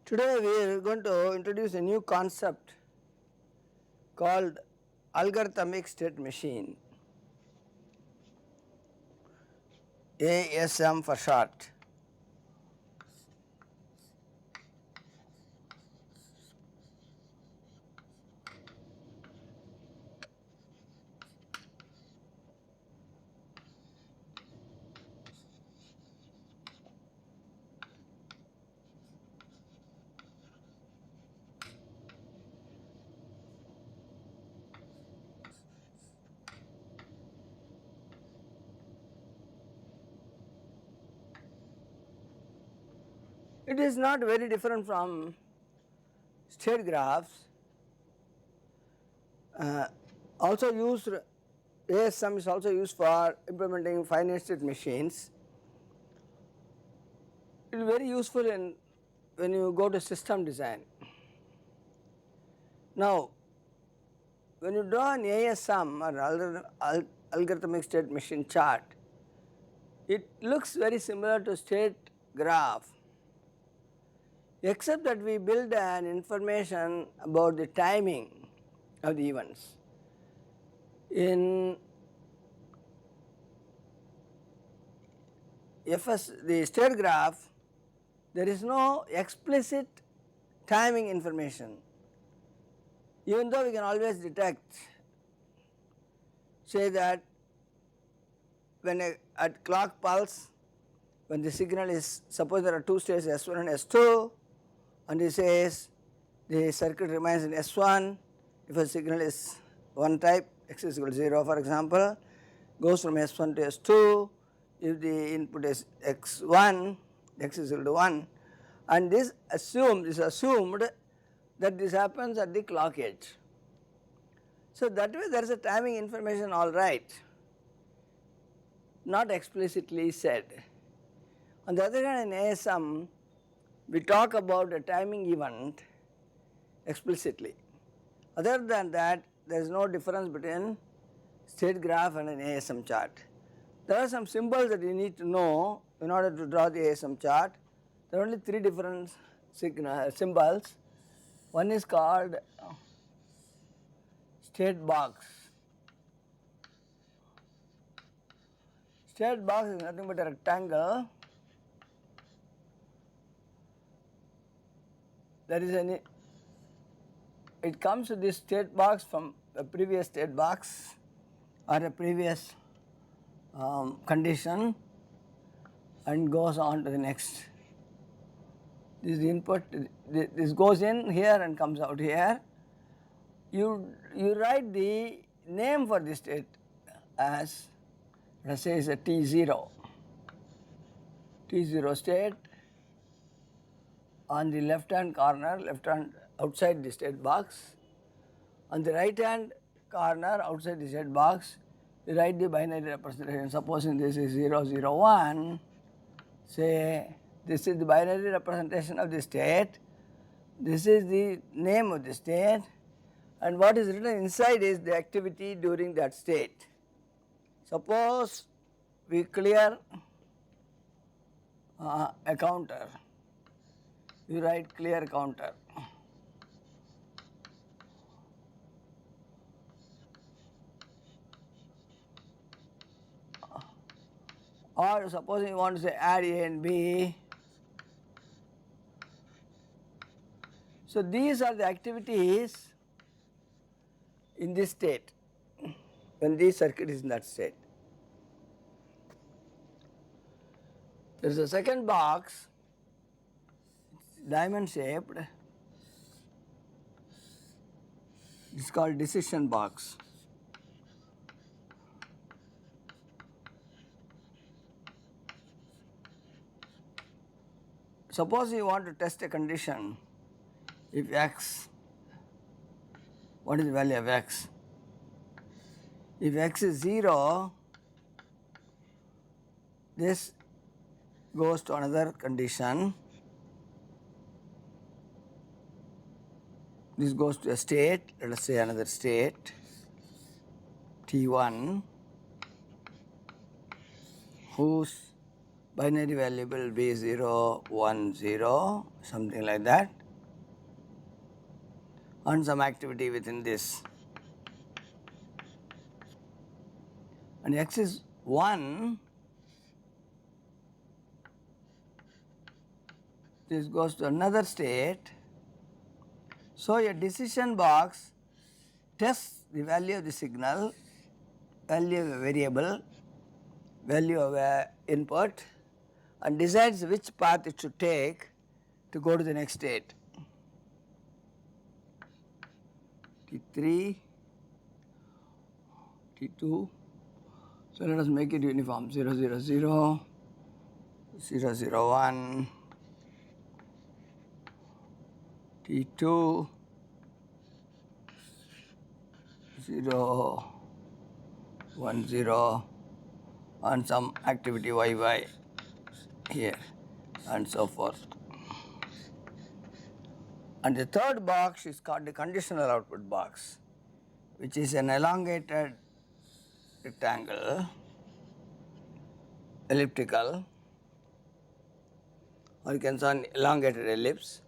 Today we are going to introduce a new concept called algorithmic state machine, ASM for short. It is not very different from state graphs. Also used ASM is also used for implementing finite state machines. It is very useful in when you go to system design. Now, when you draw an ASM or algorithmic state machine chart, it looks very similar to state graph, except that we build an information about the timing of the events. In the state graph, there is no explicit timing information, even though we can always detect, say that when at clock pulse, when the signal is, suppose there are two states S1 and S2, and it says the circuit remains in S1 if a signal is one type, x is equal to 0 for example, goes from S1 to S2 if the input is x1, x is equal to 1, and this assumed that this happens at the clock edge. So that way there is a timing information all right, not explicitly said. On the other hand, in ASM we talk about a timing event explicitly. Other than that, there is no difference between state graph and an ASM chart. There are some symbols that you need to know in order to draw the ASM chart. There are only three different symbols. One is called state box. State box is nothing but a rectangle. There is any, it comes to this state box from a previous state box or a previous condition and goes on to the next. This is the input, this goes in here and comes out here. You write the name for this state as, let us say, is a T0 state on the left hand corner, left hand outside the state box. On the right hand corner outside the state box, you write the binary representation. Supposing this is 0, 0, 1, say this is the binary representation of the state, this is the name of the state, and what is written inside is the activity during that state. Suppose we clear a counter, you write clear counter. Or suppose you want to say add A and B. So these are the activities in this state, when this circuit is in that state. There is a second box, diamond shaped, it is called decision box. Suppose you want to test a condition, if x, what is the value of x? If x is 0, this goes to another condition, this goes to a state, let us say another state, T1, whose binary value will be 0, 1, 0, something like that, and some activity within this. And x is 1, this goes to another state. So, a decision box tests the value of the signal, value of a variable, value of a input, and decides which path it should take to go to the next state. T3, T2. So, let us make it uniform 0, 0, 0, 0, 0, 1, T2, 0, 1, 0, and some activity YY here, and so forth. And the third box is called the conditional output box, which is an elongated rectangle, elliptical, or you can say an elongated ellipse.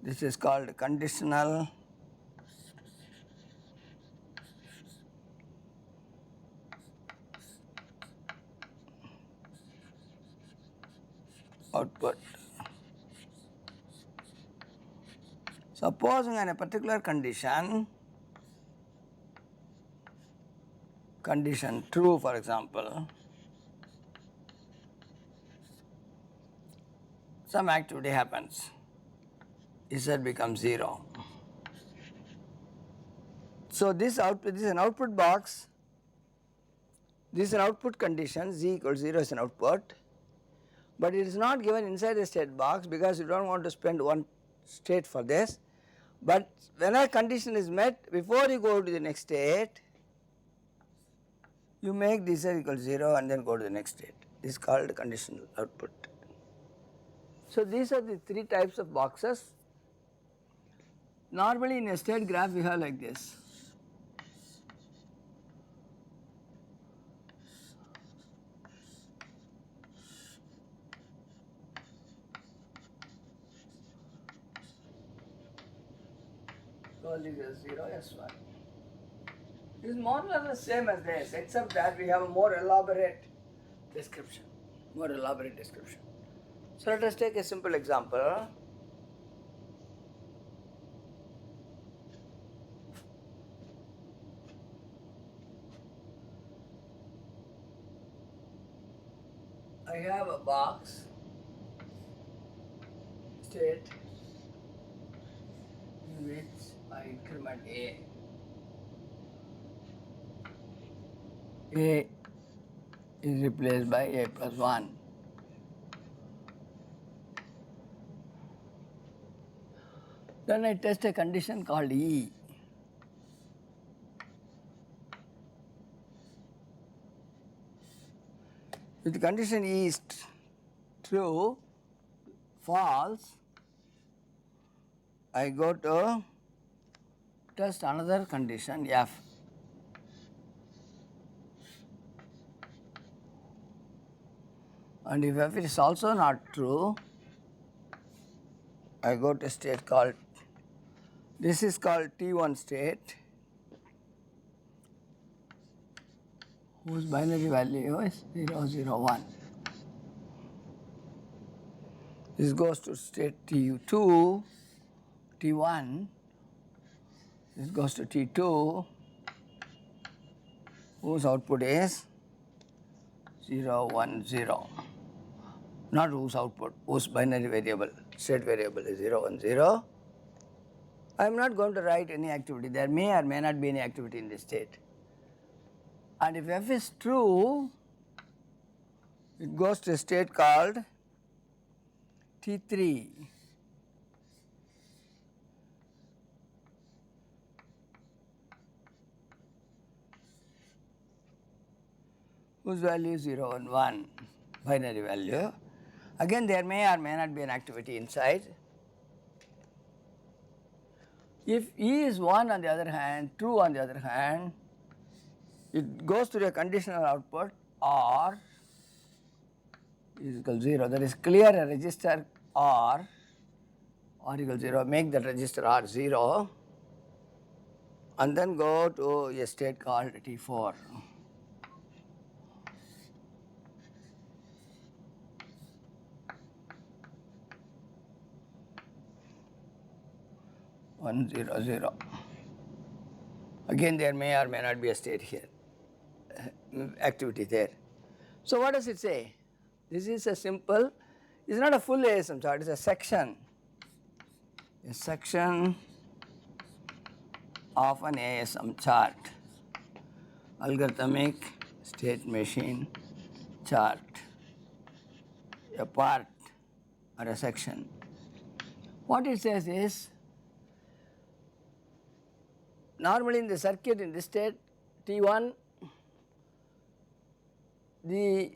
This is called conditional output. Supposing in a particular condition true, for example, some activity happens, Z becomes 0. So, this is an output box, this is an output condition, Z equals 0 is an output, but it is not given inside the state box because you do not want to spend one state for this. But when a condition is met, before you go to the next state, you make this equals 0 and then go to the next state. This is called conditional output. So, these are the three types of boxes. Normally in a state graph we have like this. So, this is 0, S1. It is more or less the same as this, except that we have a more elaborate description. So, let us take a simple example. I have a box state in which I increment A. A is replaced by A plus 1. Then I test a condition called E. If the condition E is true, false, I go to test another condition F. And if F is also not true, I go to state called, this is called T1 state, whose binary value is 0, 0, 1. This goes to state T2, T1, this goes to T2, whose output is 0, 1, 0. Not whose output, whose binary variable, state variable is 0, 1, 0. I am not going to write any activity, there may or may not be any activity in this state. And if F is true, it goes to a state called T3. Whose value is 0, 1, 1, binary value. Again there may or may not be an activity inside. If E is 1 on the other hand, true on the other hand, it goes to a conditional output or is equal to 0. That is clear a register R equal to 0, make that register R 0 and then go to a state called T4. One zero zero. Again, there may or may not be a state here, activity there. So what does it say? This is a simple, it's not a full ASM chart, it's a section of an ASM chart, algorithmic state machine chart, a part or a section. What it says is, normally in the circuit in this state T1, the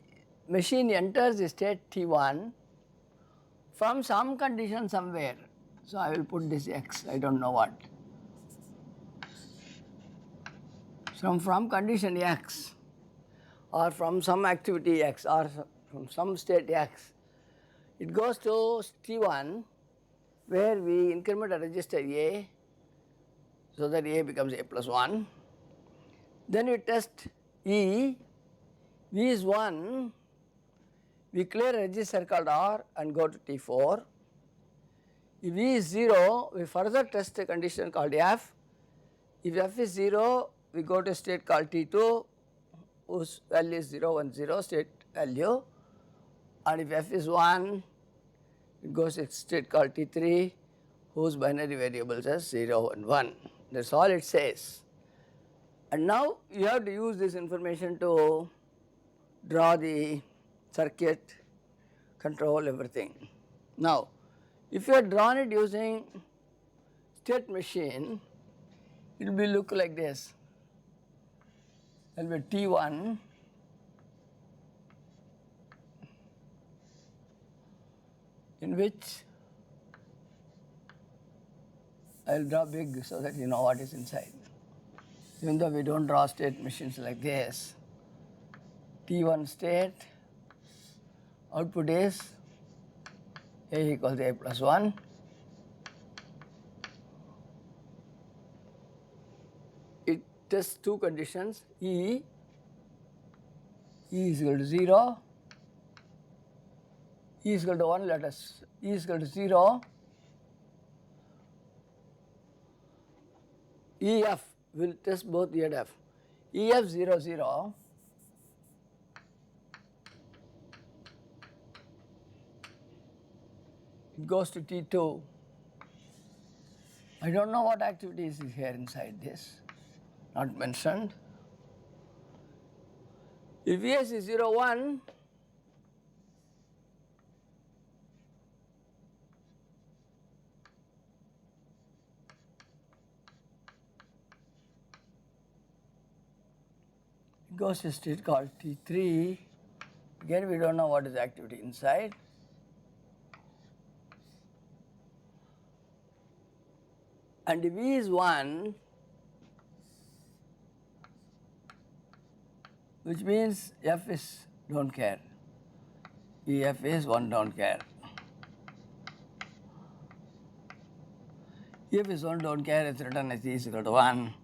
machine enters the state T1 from some condition somewhere. So I will put this X, I don't know what. From condition X or from some activity X or from some state X, it goes to T1 where we increment a register A so that A becomes A plus 1. Then we test E, V is 1, we clear a register called R and go to T4. If V is 0, we further test a condition called F. If F is 0, we go to a state called T2 whose value is 0, 1, 0 state value, and if F is 1, it goes to a state called T3 whose binary variables are 0 and 1. That is all it says. And now you have to use this information to draw the circuit, control everything. Now, if you have drawn it using state machine, it will be look like this. There will be T1 in which I will draw big so that you know what is inside. Even though we don't draw state machines like this, T1 state, output is A equals to A plus 1. It tests two conditions, E is equal to 0, E is equal to 1, let us, E is equal to 0, EF will test both E and F. EF 0 0, it goes to T2. I don't know what activities is here inside this, not mentioned. If VS is 0 1, it goes to a state called T3. Again, we don't know what is the activity inside. And if V is 1, which means F is don't care, EF is 1 don't care. EF is 1 don't care, it's written as E is equal to 1.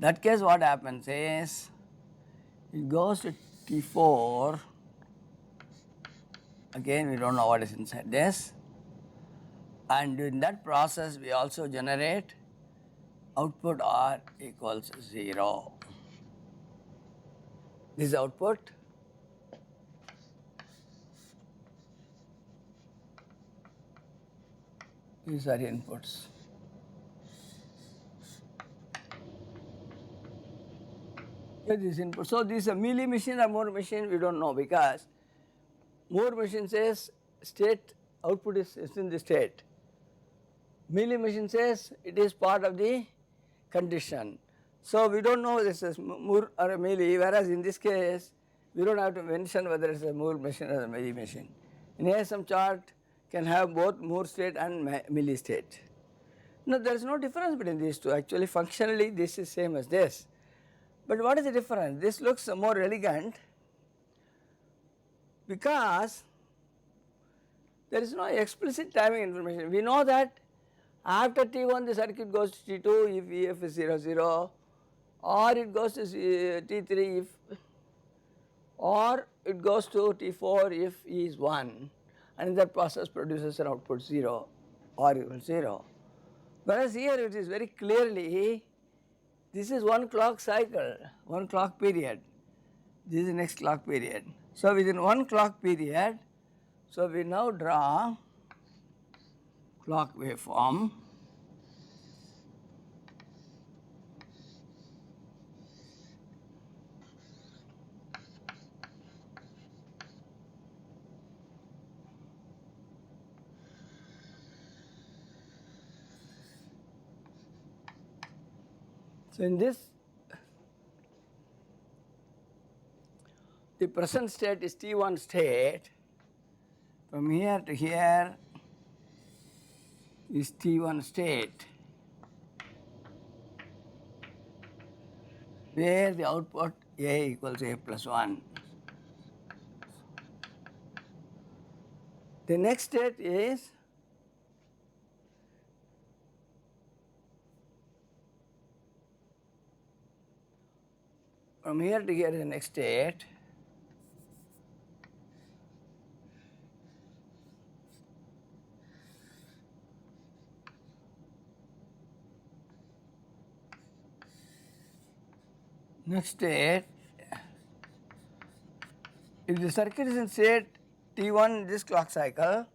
That case what happens is, it goes to T4, again we don't know what is inside this, and in that process we also generate output R equals 0. This is output. These are inputs. Here this input. So this is a mealy machine or Moore machine, we don't know, because Moore machine says state output is in the state. Mealy machine says it is part of the condition. So we don't know this is Moore or a Mealy, whereas in this case we don't have to mention whether it is a Moore machine or a Mealy machine. In ASM chart can have both Moore state and Mealy state. No, there is no difference between these two. Actually functionally this is same as this. But what is the difference? This looks more elegant because there is no explicit timing information. We know that after T1 the circuit goes to T2 if EF is 0 0, or it goes to T3 if, or it goes to T4 if E is 1, and that process produces an output 0 or equal 0. Whereas here it is very clearly, this is one clock cycle, one clock period, this is the next clock period. So within one clock period, so we now draw clock waveform. So in this, the present state is T1 state, from here to here is T1 state, where the output A equals A plus 1. The next state is from here to here is the next state. Next state, if the circuit is in state T1 this clock cycle,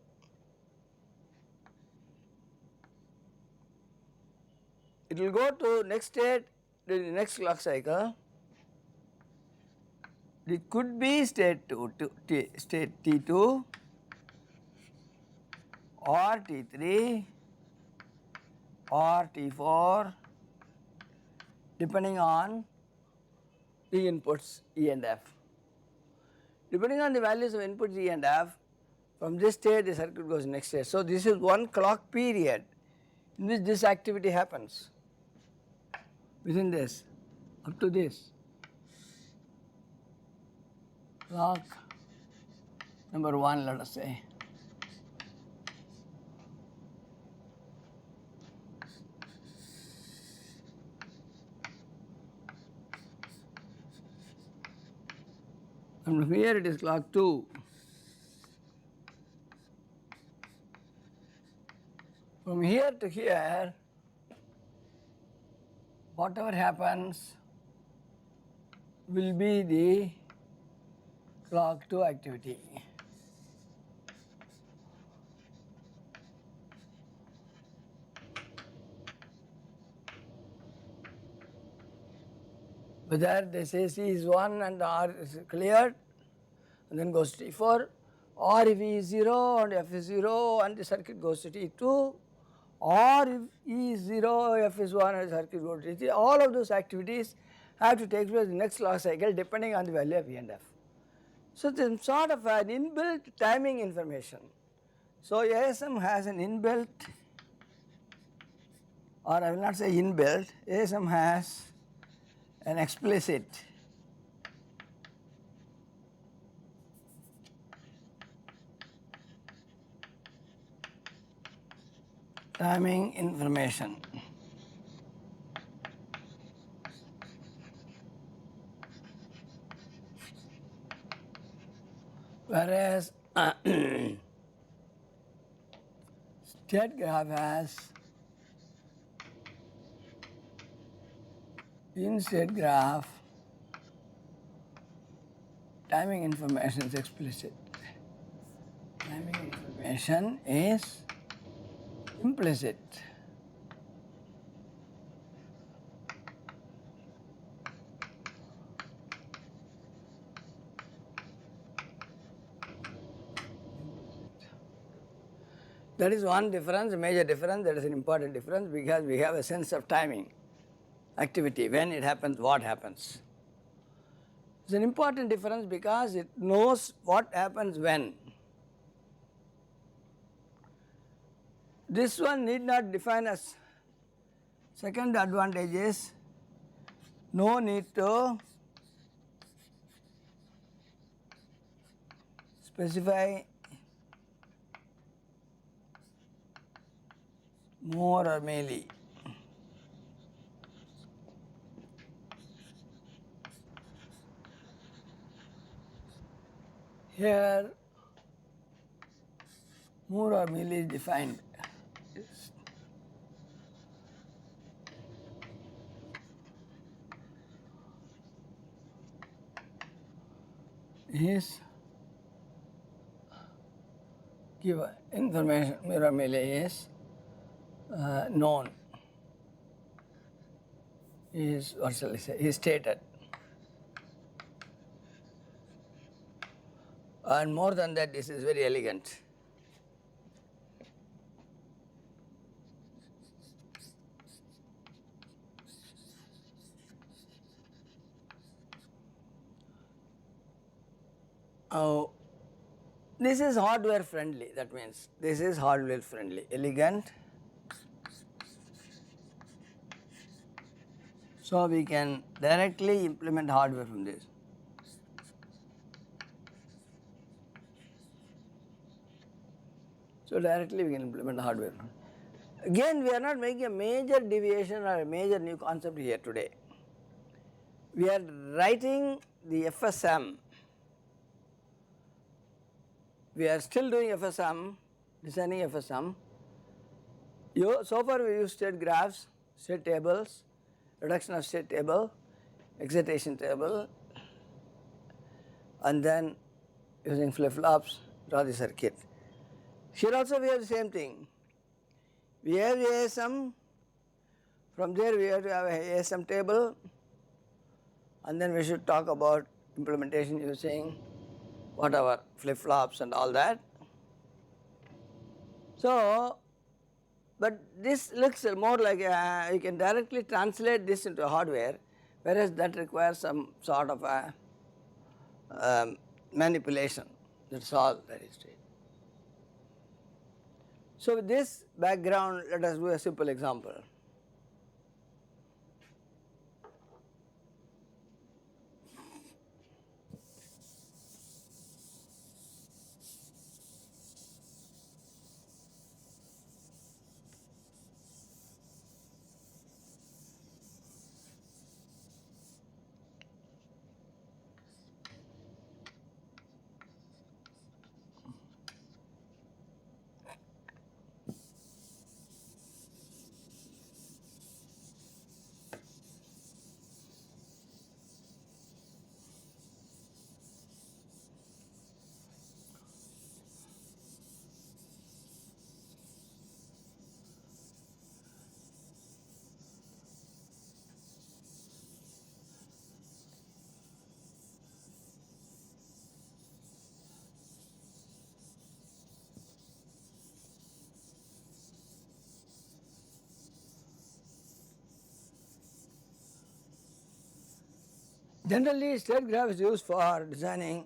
it will go to next state the next clock cycle. It could be state state T2 or T3 or T4, depending on the inputs E and F. Depending on the values of inputs E and F, from this state the circuit goes next state. So this is one clock period in which this activity happens, within this, up to this. Clock number 1, let us say. And from here it is clock 2. From here to here, whatever happens will be the clock 2 activity. Whether they say C is 1 and R is cleared and then goes to T4, or if E is 0 and F is 0 and the circuit goes to T2, or if E is 0, F is 1 and the circuit goes to T3, all of those activities have to take place in the next clock cycle depending on the value of E and F. So there is sort of an inbuilt timing information. So ASM has an inbuilt, or I will not say inbuilt, ASM has an explicit timing information. Whereas state graph has, in state graph, timing information is explicit. Timing information is implicit. That is one difference, a major difference, that is an important difference, because we have a sense of timing, activity, when it happens, what happens. It's an important difference because it knows what happens when. This one need not define as. Second advantage is no need to specify more or melee. Here more or melee is defined is give information more or melee is known, is what shall I say, is stated. And more than that, this is very elegant. This is hardware friendly, that means this is hardware friendly, elegant. So we can directly implement hardware from this. So directly we can implement hardware. Again, we are not making a major deviation or a major new concept here today. We are writing the FSM. We are still doing FSM, designing FSM. So far we use state graphs, state tables, reduction of state table, excitation table, and then using flip-flops, draw the circuit. Here also we have the same thing. We have the ASM, from there we have to have a ASM table, and then we should talk about implementation using whatever, flip-flops and all that. So, but this looks more like you can directly translate this into hardware, whereas that requires some sort of a manipulation. That's all that is it. So with this background, let us do a simple example. Generally, state graph is used for designing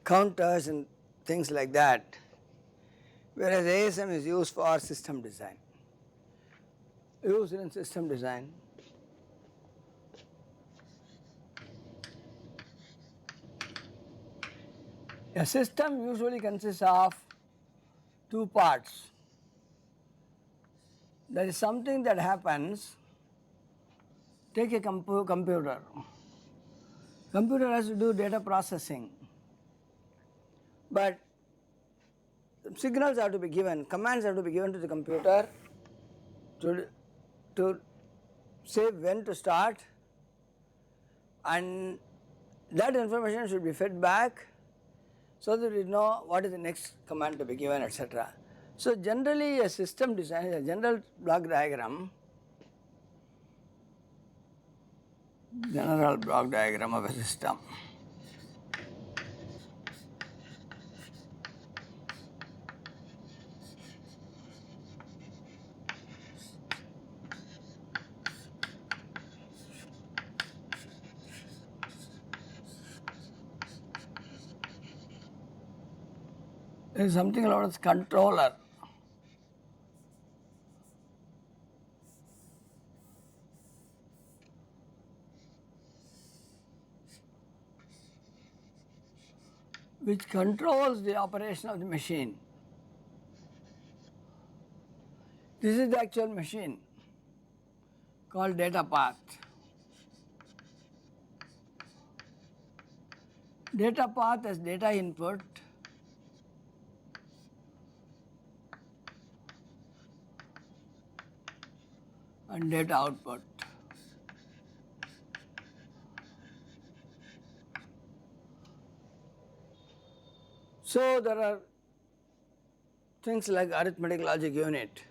counters and things like that, whereas ASM is used for system design. Used in system design. A system usually consists of two parts. There is something that happens. Take a computer. Computer has to do data processing, but signals have to be given, commands have to be given to the computer to say when to start, and that information should be fed back so that we know what is the next command to be given, etc. So generally a system design is a general block diagram, of a system. There is something known as controller. Which controls the operation of the machine. This is the actual machine called data path. Data path has data input and data output. So there are things like arithmetic logic unit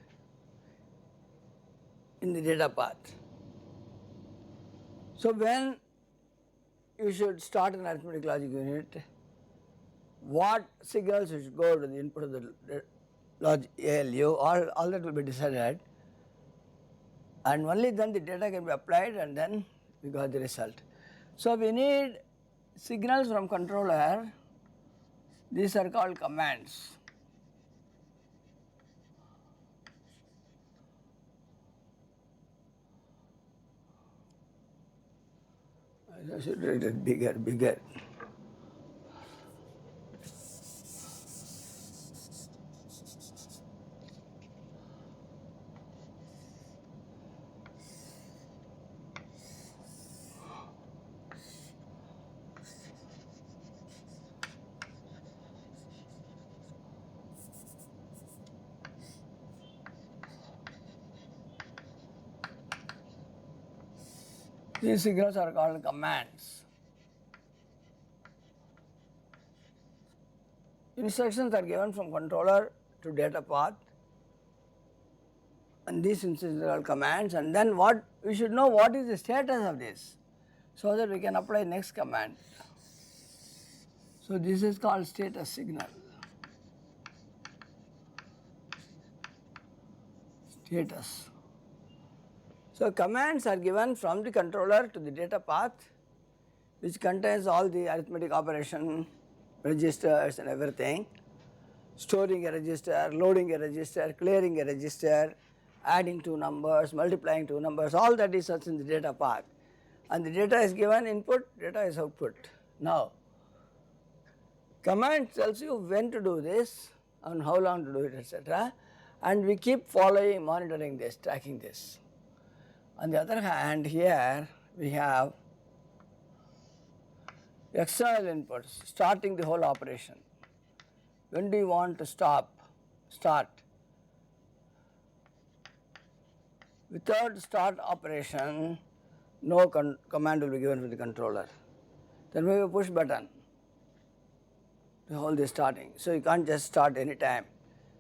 in the data path. So when you should start an arithmetic logic unit, what signals you should go to the input of the logic ALU, all that will be decided, and only then the data can be applied and then we got the result. So we need signals from controller, these are called commands. I should write it bigger. These signals are called commands. Instructions are given from controller to data path, and these instructions are called commands, and then what we should know what is the status of this so that we can apply next command. So this is called status signal. Status. So commands are given from the controller to the data path, which contains all the arithmetic operation, registers and everything, storing a register, loading a register, clearing a register, adding two numbers, multiplying two numbers, all that is such in the data path. And the data is given input, data is output. Now, command tells you when to do this and how long to do it, etc. And we keep following, monitoring this, tracking this. On the other hand, here we have external inputs starting the whole operation. When do you want to start? Without start operation, no command will be given to the controller. Then we have a push button to hold the starting. So you can't just start any time.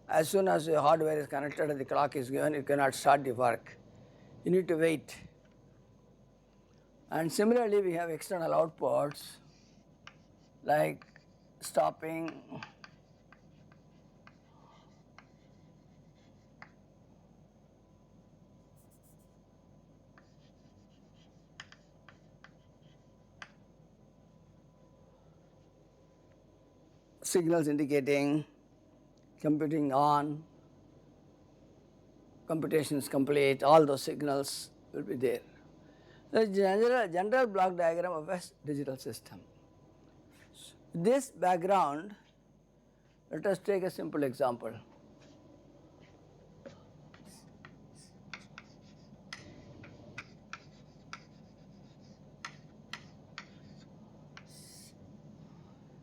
As soon as your hardware is connected and the clock is given, you cannot start the work. You need to wait. And similarly, we have external outputs like stopping, signals indicating computing on, computations complete, all those signals will be there. The general block diagram of a digital system. This background, let us take a simple example.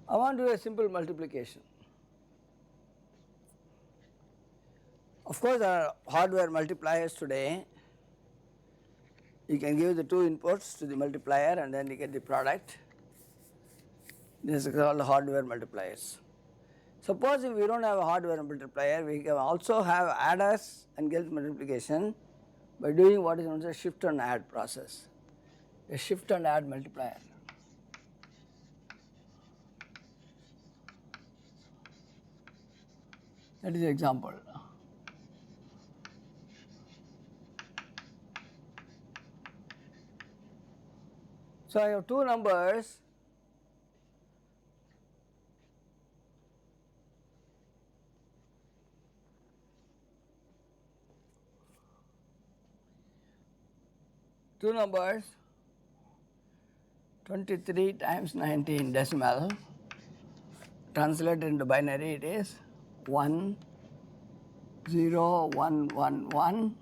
I want to do a simple multiplication. Of course, there are hardware multipliers today. You can give the two inputs to the multiplier and then you get the product. This is called hardware multipliers. Suppose if we don't have a hardware multiplier, we can also have adders and get multiplication by doing what is known as a shift and add process. A shift and add multiplier. That is the example. So I have two numbers. Two numbers, 23 times 19 decimal, translated into binary it is 1 0 1 1 1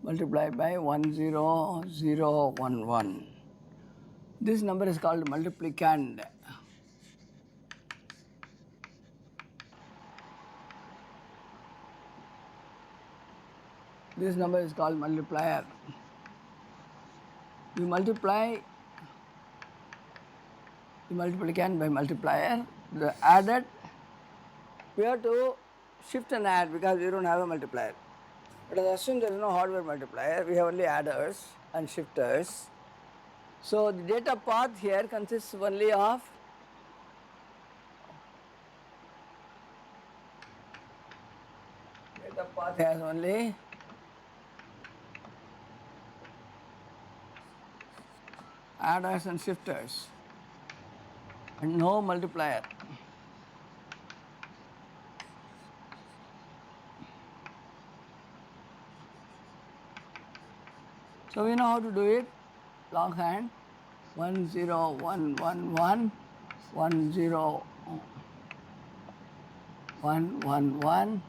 multiplied by 1 0 0 1 1. This number is called multiplicand. This number is called multiplier. You multiply the multiplicand by multiplier, the added, we have to shift and add because we don't have a multiplier. Let us assume there is no hardware multiplier, we have only adders and shifters. So the data path here consists only of data path has only adders and shifters and no multiplier. So we know how to do it, longhand, 1 0 1 1 1 1 0 1 1 1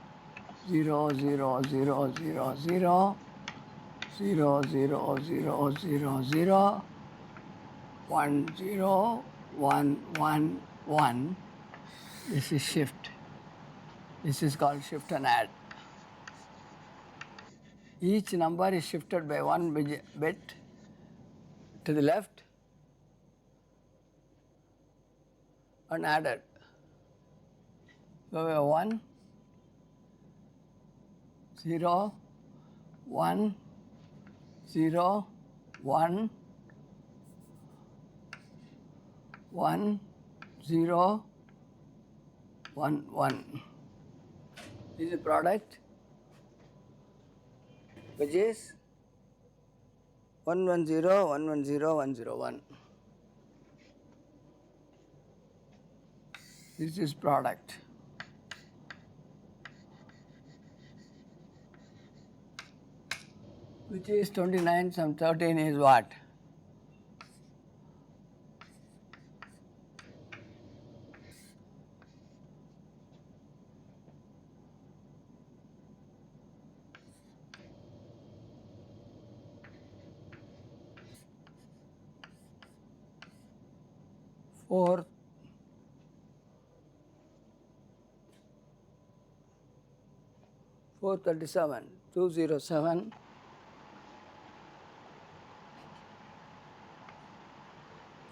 0 0 0 0 0 0 0 0 0 0 1 0 1 1 1. This is shift. This is called shift and add. Each number is shifted by one bit to the left and added. So we have 1 0 1 0 1 1 0 1 1. This is the product, which is 1 1 0 1 1 0 1 0 1. This is product. Which is 29, some 13 is what? Four 437 207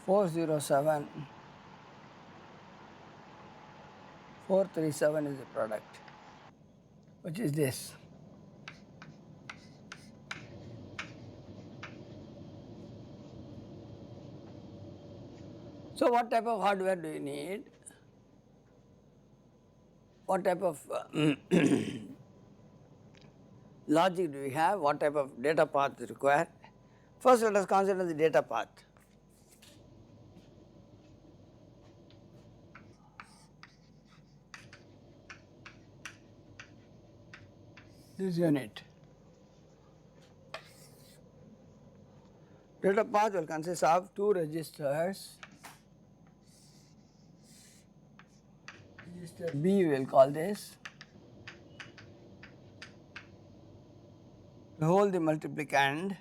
407 437 is the product, which is this. So what type of hardware do you need? What type of logic do we have? What type of data path is required? First let us consider the data path. This unit. Data path will consist of two registers. Register B we will call this. We hold the multiplicand.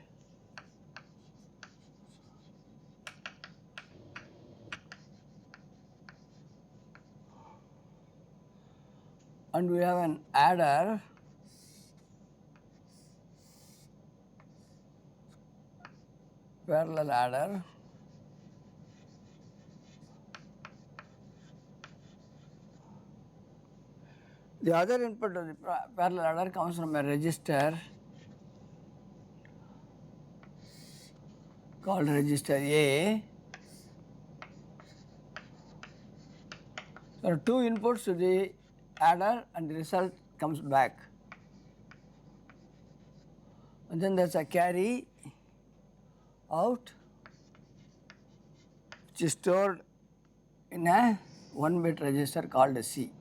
And we have an adder parallel adder. The other input of the parallel adder comes from a register called register A. There are two inputs to the adder and the result comes back. And then there is a carry out which is stored in a 1-bit register called a C,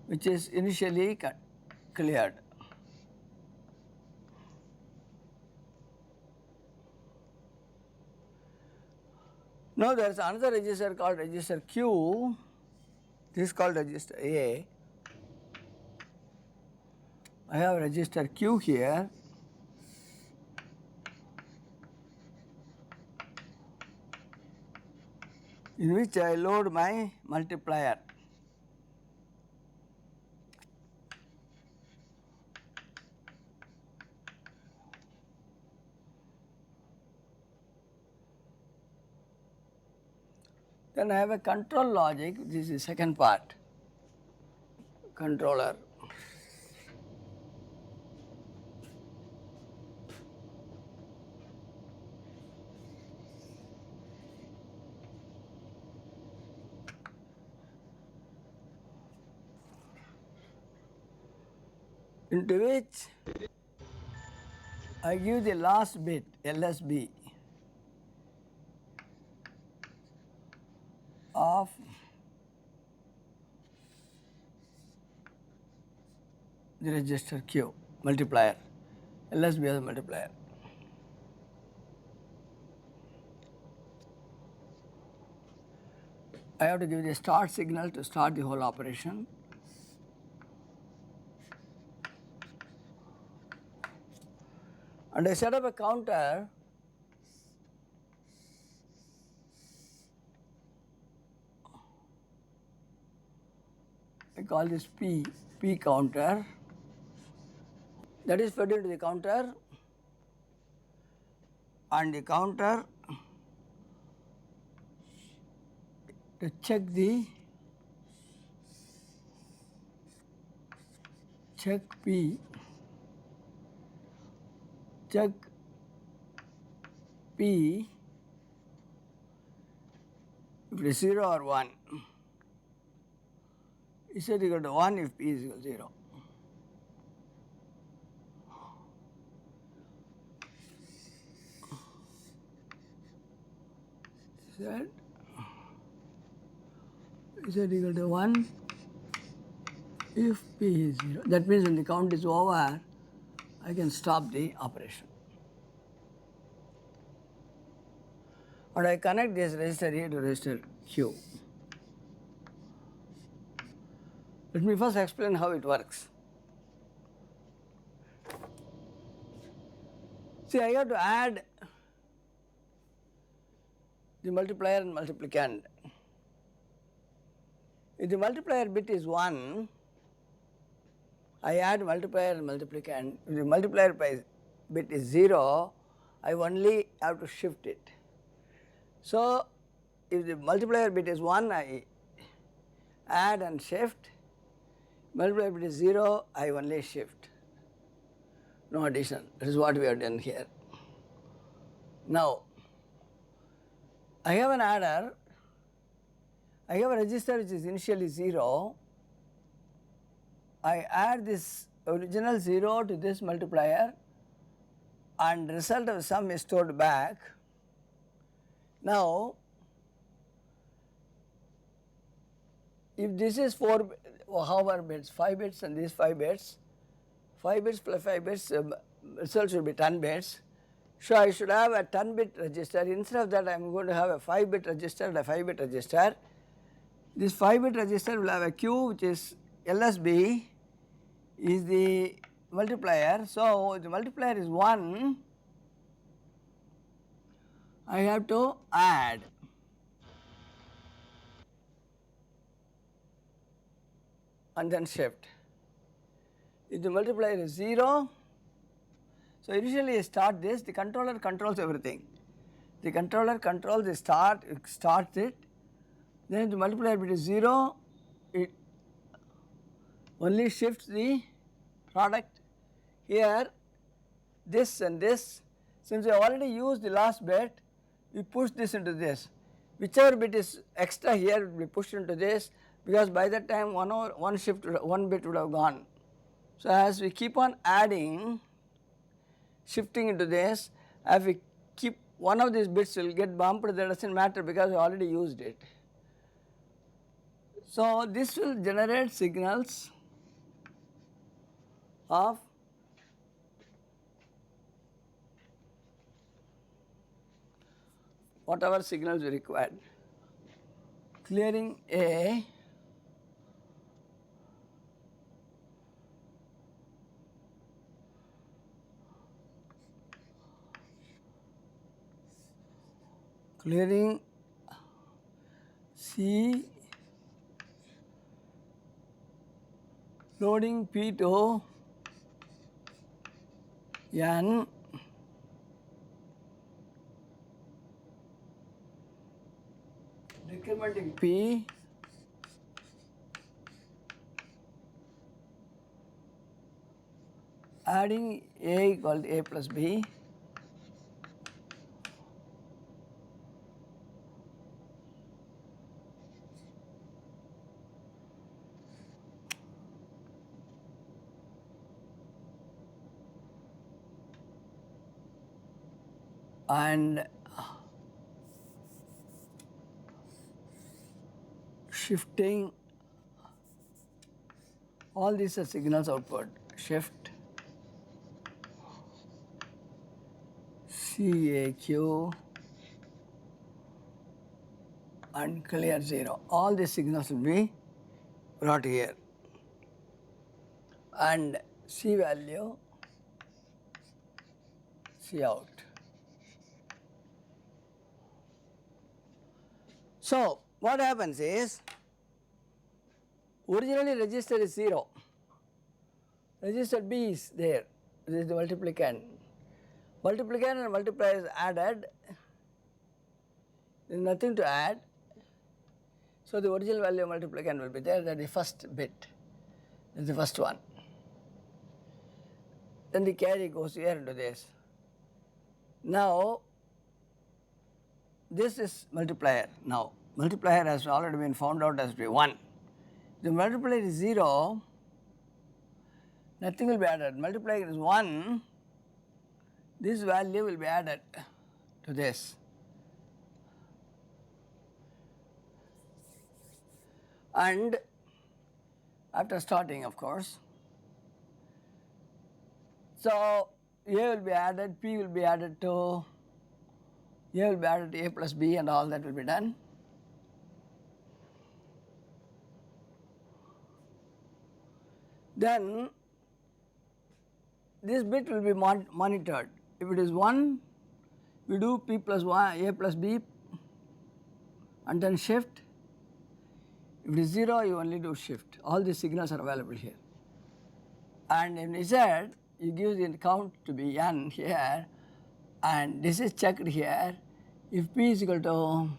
which is initially cleared. Now there is another register called register Q. this is called register A. I have register Q here. In which I load my multiplier. Then I have a control logic, this is the second part, controller. Into which I give the last bit LSB of the register Q multiplier, LSB as a multiplier. I have to give the start signal to start the whole operation. And I set up a counter I call this P counter, that is fed into the counter, and the counter to check P check P if it is 0 or 1. It is equal to 1 if P is equal to 0. Set is equal to 1 if P is 0. That means when the count is over, I can stop the operation. And I connect this register A to register Q. Let me first explain how it works. See, I have to add the multiplier and multiplicand. If the multiplier bit is 1, I add multiplier and multiplicand. If the multiplier bit is 0, I only have to shift it. So, if the multiplier bit is 1, I add and shift. Multiplier bit is 0, I only shift. No addition. That is what we have done here. Now, I have an adder. I have a register which is initially 0. I add this original 0 to this multiplier, and result of sum is stored back. Now, if this is 4, however bits, 5 bits and these 5 bits, 5 bits plus 5 bits, result should be 10 bits. So, I should have a 10 bit register. Instead of that, I am going to have a 5 bit register and a 5 bit register. This 5 bit register will have a Q, which is LSB is the multiplier. So, if the multiplier is 1, I have to add. And then shift. If the multiplier is 0, so initially I start this, the controller controls everything. The controller controls the start, it starts it. Then if the multiplier bit is 0, it only shifts the product. Here, this and this, since we have already used the last bit, we push this into this. Whichever bit is extra here will be pushed into this, because by that time one bit would have gone. So, as we keep on adding, shifting into this, as we keep one of these bits will get bumped, that does not matter because we already used it. So, this will generate signals of whatever signals we required. Clearing A, clearing C, loading P to N, decrementing P, adding A equal to A plus B, and shifting all these are signals output, shift CAQ and clear 0. All these signals will be brought here, and C value, C out. So what happens is, originally register is 0, register B is there, this is the multiplicand. Multiplicand and multiplier is added, there is nothing to add. So the original value of multiplicand will be there, that is the first bit, that is the first one. Then the carry goes here into this. Now this is multiplier now. Multiplier has already been found out as to be 1. The multiplier is 0, nothing will be added. Multiplier is 1, this value will be added to this. And after starting, of course, so A will be added, P will be added to, A will be added to A plus B, and all that will be done. Then this bit will be monitored. If it is 1, we do P plus 1, A plus B, and then shift. If it is 0, you only do shift. All these signals are available here. And in Z, you give the count to be N here, and this is checked here. If P is equal to,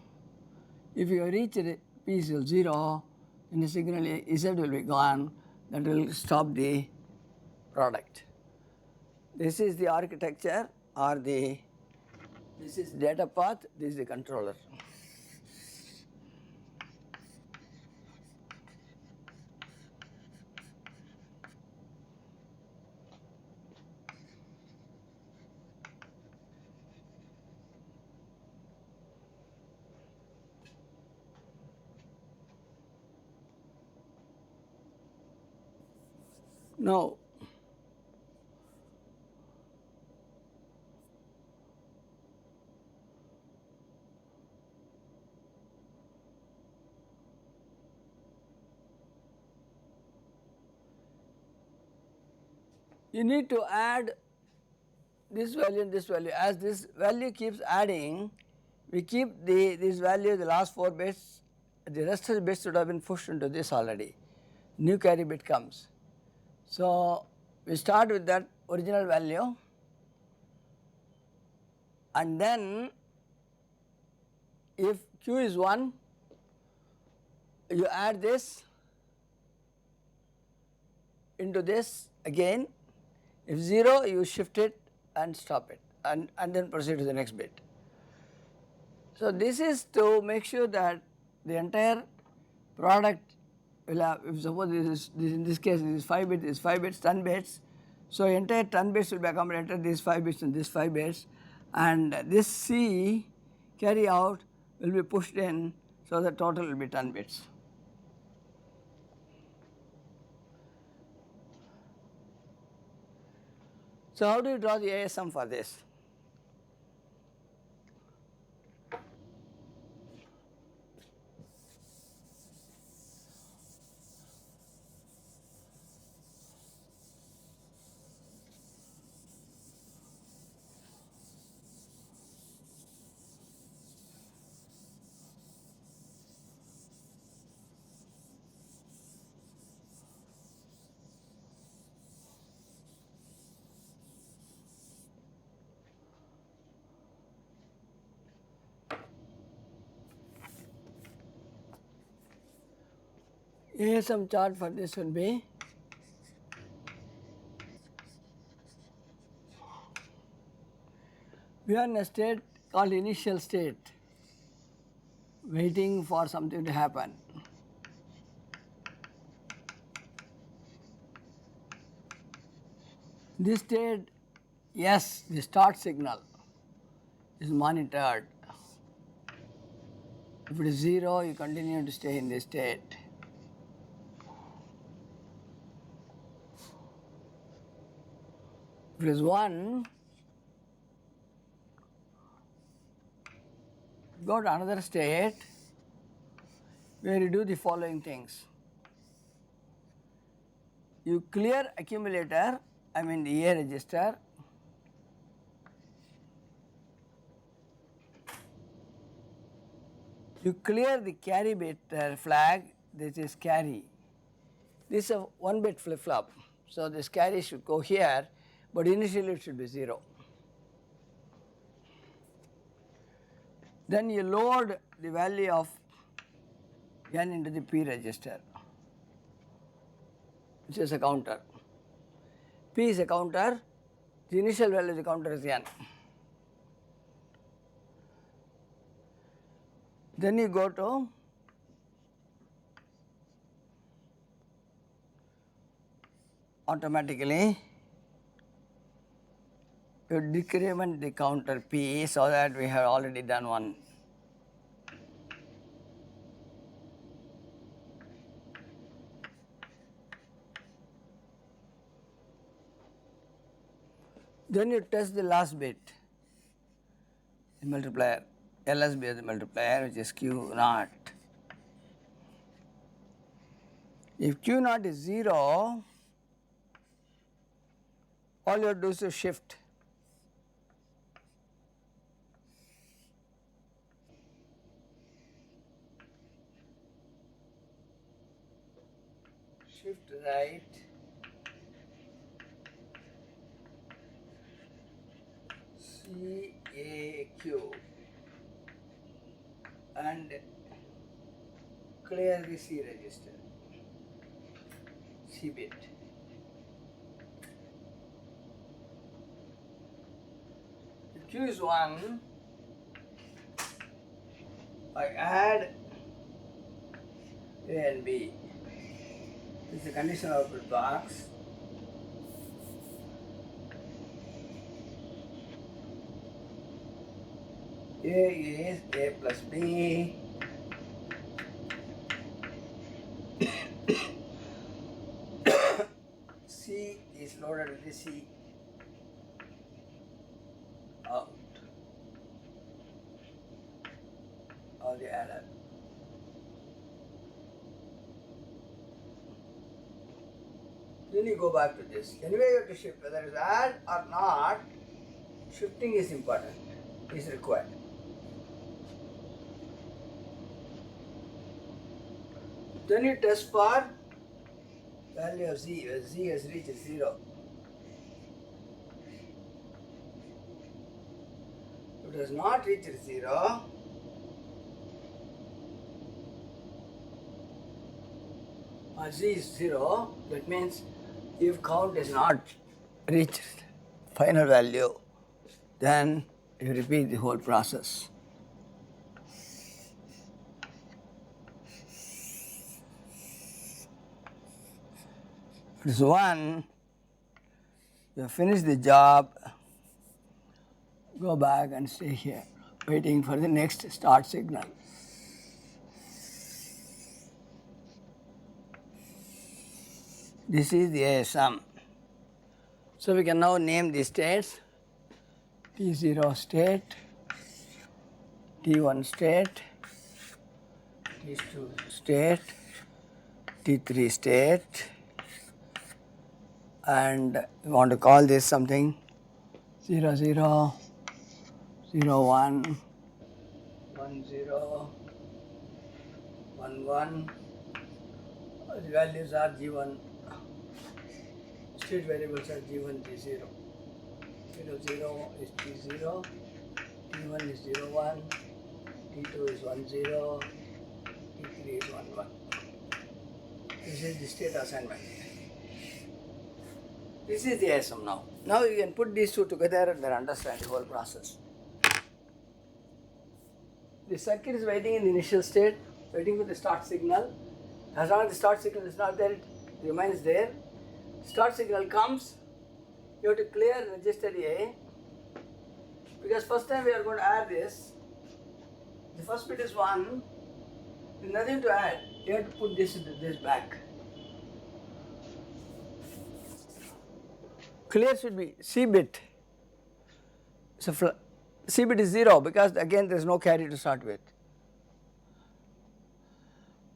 if you reach P is equal to 0, then the signal Z will be gone, that will stop the product. This is the architecture, or this is data path, this is the controller. Now, you need to add this value and this value. As this value keeps adding, we keep this value, the last 4 bits, the rest of the bits would have been pushed into this already. New carry bit comes. So we start with that original value, and then if Q is 1, you add this into this again. If 0, you shift it and stop it, and then proceed to the next bit. So this is to make sure that the entire product will have, if suppose this in this case this is 5 bits, this is 5 bits, 10 bits. So entire 10 bits will be accommodated, these 5 bits and these 5 bits, and this C carry out will be pushed in, so the total will be 10 bits. So how do you draw the ASM for this? ASM chart for this will be we are in a state called initial state, waiting for something to happen. This state, yes, the start signal is monitored. If it is 0, you continue to stay in this state. If it is 1, go to another state where you do the following things. You clear accumulator, I mean the A register, you clear the carry bit flag, this is carry. This is a 1-bit flip-flop, so this carry should go here, but initially it should be 0. Then you load the value of n into the P register, which is a counter. P is a counter, the initial value of the counter is n. Then you go to automatically you decrement the counter P, so that we have already done one. Then you test the last bit, the multiplier, LSB as the multiplier, which is Q naught. If Q naught is 0, all you have to do is to shift. Shift right, CAQ, and clear the C register, C bit. If Q is 1, I add A and B. This is a conditional output box. A is A plus B. C is loaded with the C out of the adder. Then you go back to this. Anyway, you have to shift, whether it's add or not, shifting is important, is required. Then you test for value of Z, where Z has reached 0. If it has not reached 0, or Z is 0, that means if count is not reached final value, then you repeat the whole process. If it is 1, you have finished the job, go back and stay here, waiting for the next start signal. This is the ASM. So we can now name the states: T0 state, T1 state, T2 state, T3 state, and we want to call this something 0, 0, 0, 1, 1, 0, 1, 1. The values are G1. State variables are G1, G0. 0, 0 is T0, T1 is 0, 1, T2 is 1, 0, T3 is 1, 1. This is the state assignment. This is the ASM now. Now you can put these two together and then understand the whole process. The circuit is waiting in the initial state, waiting for the start signal. As long as the start signal is not there, it remains there. Start signal comes, you have to clear register A, because first time we are going to add this. The first bit is 1, there's nothing to add. You have to put this into this back. Clear should be C bit. So C bit is 0 because again there is no carry to start with.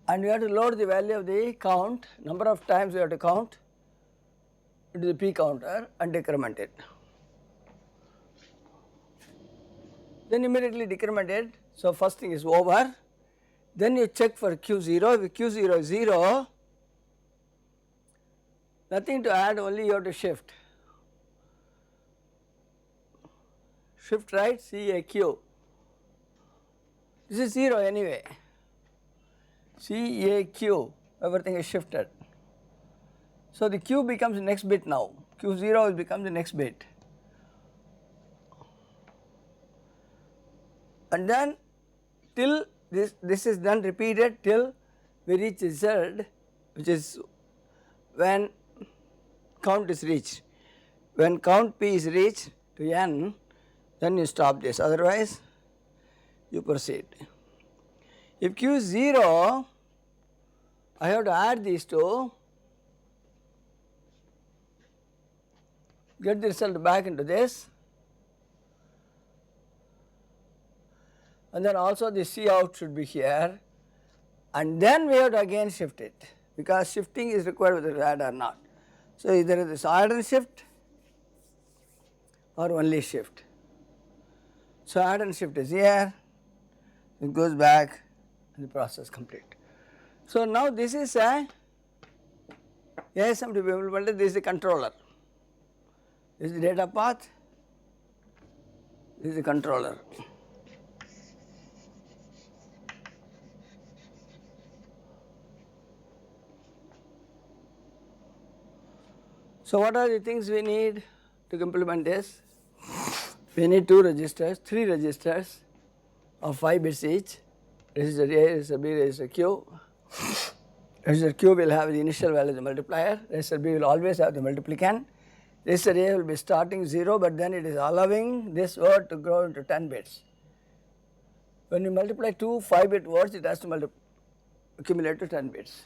And we have to load the value of the count, number of times we have to count into the P counter and decrement it. Then immediately decrement it. So first thing is over. Then you check for Q0. If Q0 is 0, nothing to add, only you have to shift. Shift right, CAQ. This is 0 anyway. CAQ, everything is shifted. So the Q becomes the next bit now. Q0 becomes the next bit. And then till this is then repeated till we reach Z, which is when count is reached. When count P is reached to N, then you stop this, otherwise you proceed. If Q is 0, I have to add these two, get the result back into this, and then also the C out should be here, and then we have to again shift it, because shifting is required whether you add or not. So either it is add and shift or only shift. So add and shift is here, it goes back and the process complete. So now this is a ASM to be implemented, this is the controller, this is the data path, this is the controller. So what are the things we need to implement this? We need 2 registers, 3 registers of 5 bits each, register A, register B, register Q. Register Q will have the initial value of the multiplier, register B will always have the multiplicand, register A will be starting 0, but then it is allowing this word to grow into 10 bits. When you multiply 2 5-bit words, it has to accumulate to 10 bits.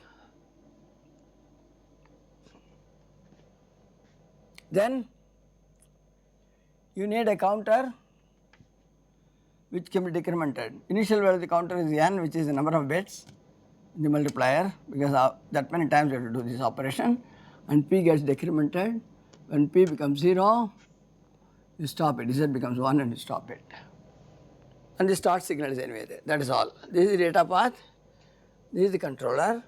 Then you need a counter which can be decremented. Initial value of the counter is n, which is the number of bits in the multiplier, because that many times you have to do this operation, and p gets decremented. When p becomes 0, you stop it, z becomes 1 and you stop it. And the start signal is anyway there, that is all. This is the data path, this is the controller.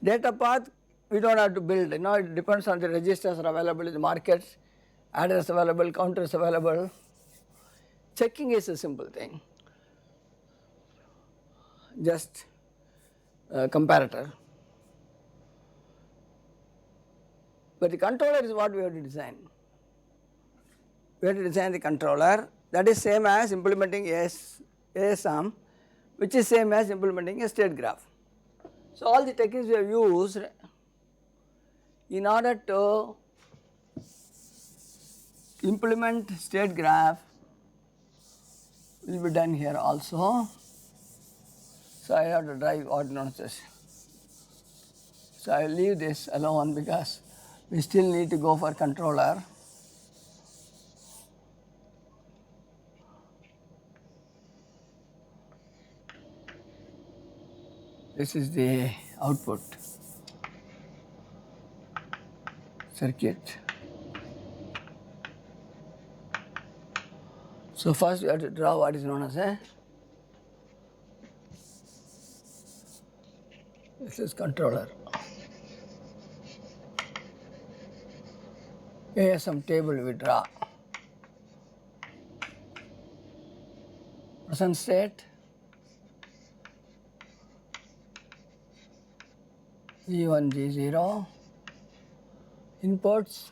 Data path we do not have to build, it depends on the registers are available in the markets, adders available, counters available. Checking is a simple thing, just a comparator. But the controller is what we have to design. We have to design the controller, that is same as implementing ASM, which is same as implementing a state graph. So all the techniques we have used in order to implement state graph will be done here also. So I have to drive ordinances. So I will leave this alone because we still need to go for controller. This is the output circuit. So first we have to draw what is known as a, this is controller. ASM table we draw. Present state, G1, G0, inputs,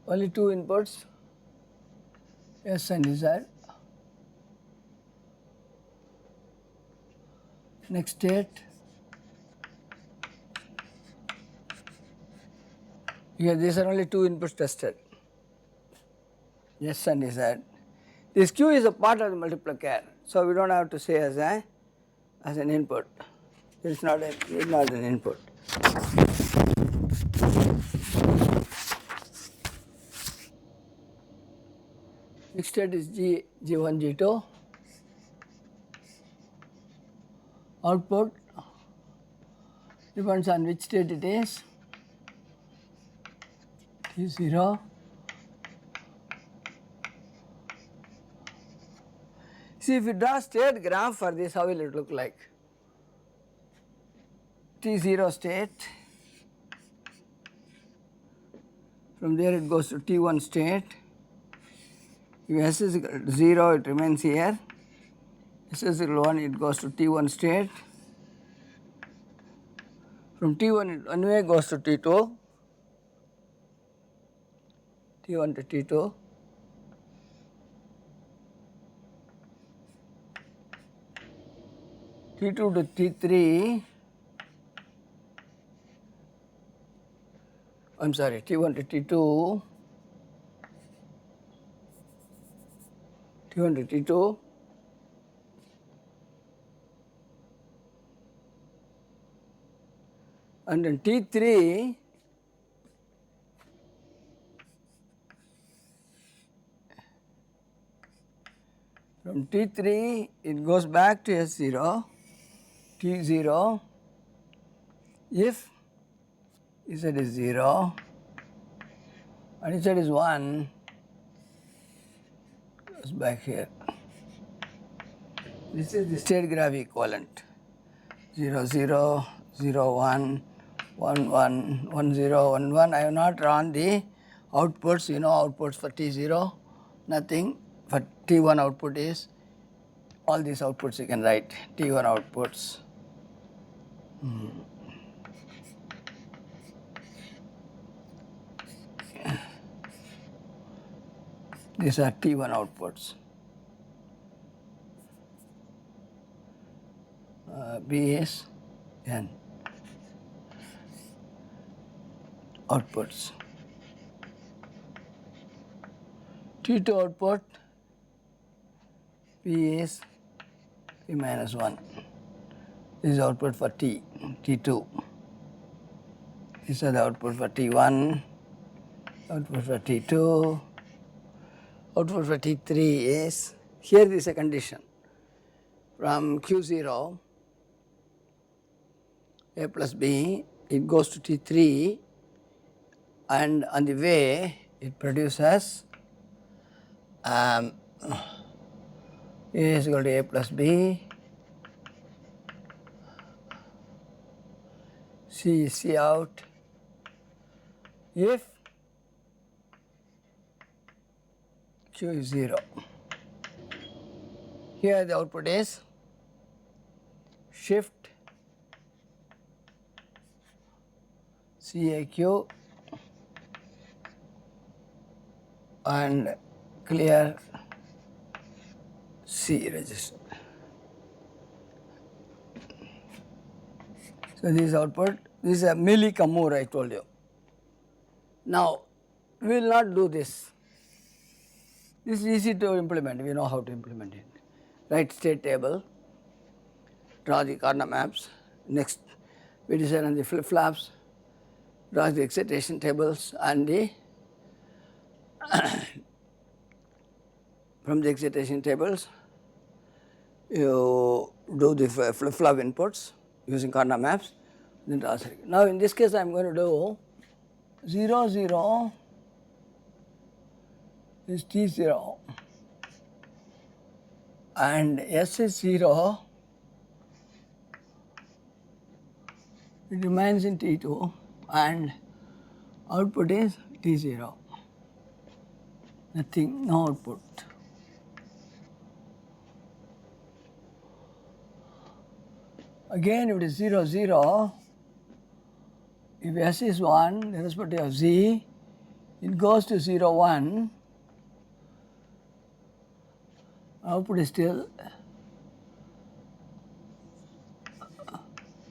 only two inputs, S and Z. Next state, here these are only two inputs tested, S and Z. This Q is a part of the multiplier, so we do not have to say as an input. It is not an input. Next state is G1, G2. Output depends on which state it is, T0. See, if you draw state graph for this, how will it look like? T0 state, from there it goes to T1 state. If S is equal to 0, it remains here. S is equal to 1, it goes to T1 state. From T1, it one way goes to T2, T1 to T2. T2 to T3, I am sorry, T1 to T2, T1 to T2, and then T3, from T3 it goes back to S0, T0, if Z is 0 and Z is 1, goes back here. This is the state graph equivalent, 0, 0, 0, 1, 1, 1, 1, 0, 1, 1. I have not drawn the outputs, you know outputs for T0, nothing. For T1 output is, all these outputs you can write, T1 outputs. These are T1 outputs. B is N outputs. T2 output, P is P minus 1. This is output for T2. These are the output for T1, output for T2, output for T3 is, here this is a condition. From Q0, A plus B, it goes to T3 and on the way it produces A is equal to A plus B, C is C out, if Q is 0. Here the output is shift CAQ and clear C register. So this is output, this is a milli-Kamur I told you. Now we will not do this. This is easy to implement, we know how to implement it. Write state table, draw the corner maps, next we decide on the flip-flops, draw the excitation tables and the from the excitation tables you do the flip-flop inputs using corner maps, then draw circuit. Now in this case I am going to do 0, 0 is T0 and S is 0, it remains in T2 and output is T0, nothing, no output. Again, if it is 0, 0, if S is 1, irrespective of Z, it goes to 0, 1, output is still,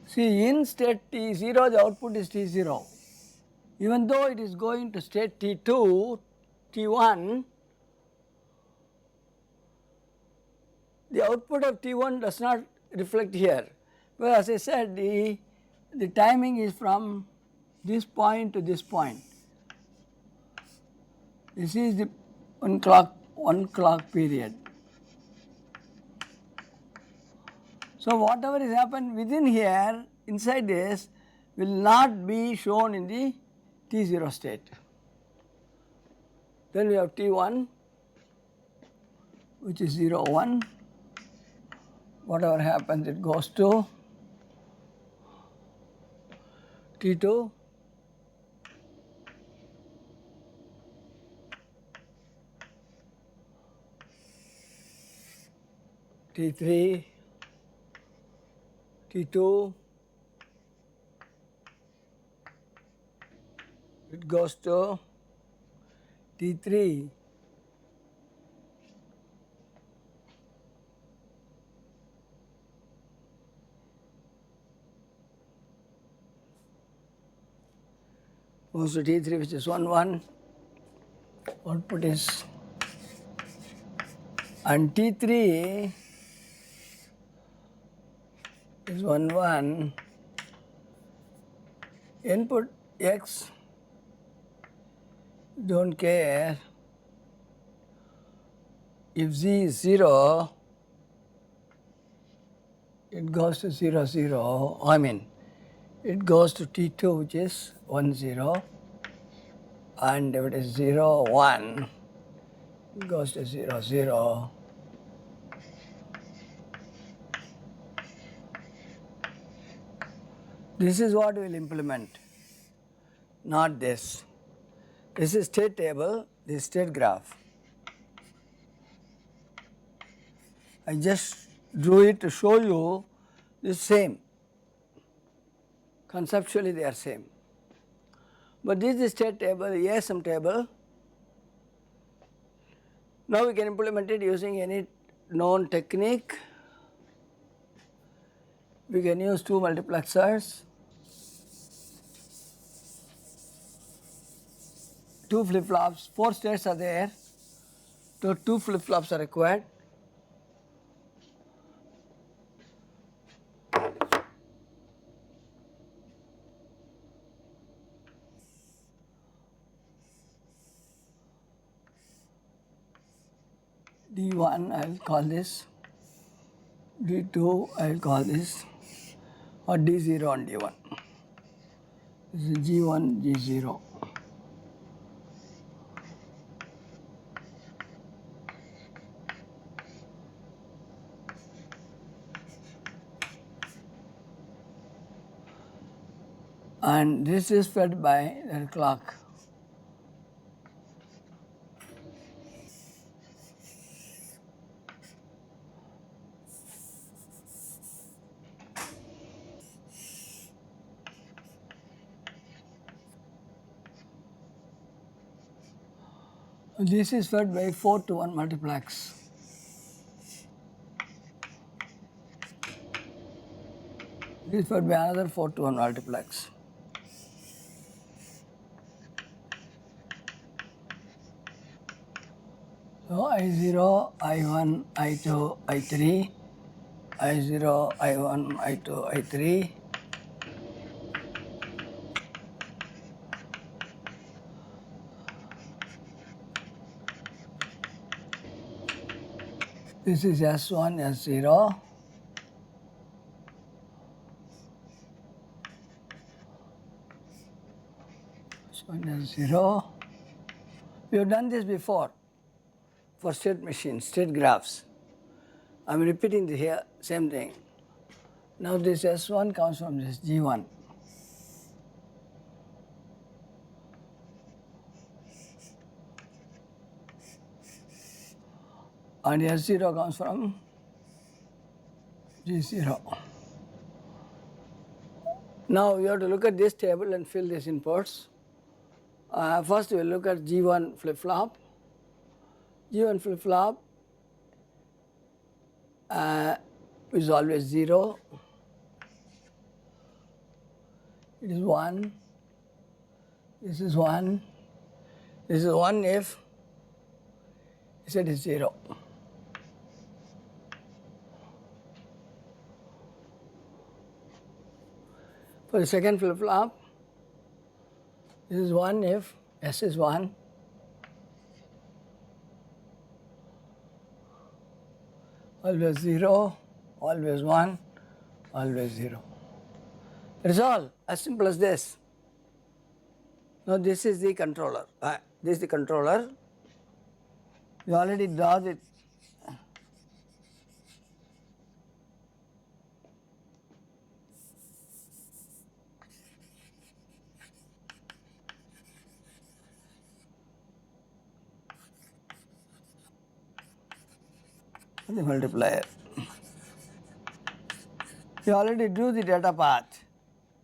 see in state T0, the output is T0. Even though it is going to state T2, T1, the output of T1 does not reflect here. Well, as I said, the timing is from this point to this point. This is the one clock period. So whatever is happened within here, inside this, will not be shown in the T0 state. Then we have T1, which is 0, 1. Whatever happens, it goes to T2, T3, T2, it goes to T3, goes to T3, which is 1, 1, output is, and T3 is 1, 1, input X, don't care, if Z is 0, it goes to 0, 0, it goes to T2, which is 1, 0, and if it is 0, 1, it goes to 0, 0. This is what we will implement, not this. This is state table, this is state graph. I just drew it to show you the same. Conceptually they are same. But this is state table, ASM table. Now we can implement it using any known technique. We can use 2 multiplexers, 2 flip-flops, 4 states are there, so 2 flip-flops are required. D1 I will call this, D2 I will call this, or D0 and D1. This is G1, G0. And this is fed by the clock. This is fed by 4 to 1 multiplex. This is fed by another 4 to 1 multiplex. So I0, I1, I2, I3, I0, I1, I2, I3. This is S1, S0. S1, S0. We have done this before for state machines, state graphs. I am repeating the here same thing. Now this S1 comes from this G1. And S0 comes from G0. Now you have to look at this table and fill these inputs. First we will look at G1 flip-flop. G1 flip-flop is always 0, it is 1, this is 1, this is 1 if Z is 0. For the second flip-flop, this is 1 if S is 1, always 0, always 1, always 0. That is all, as simple as this. Now this is the controller. This is the controller. We already draw it. The multiplier. We already drew the data path,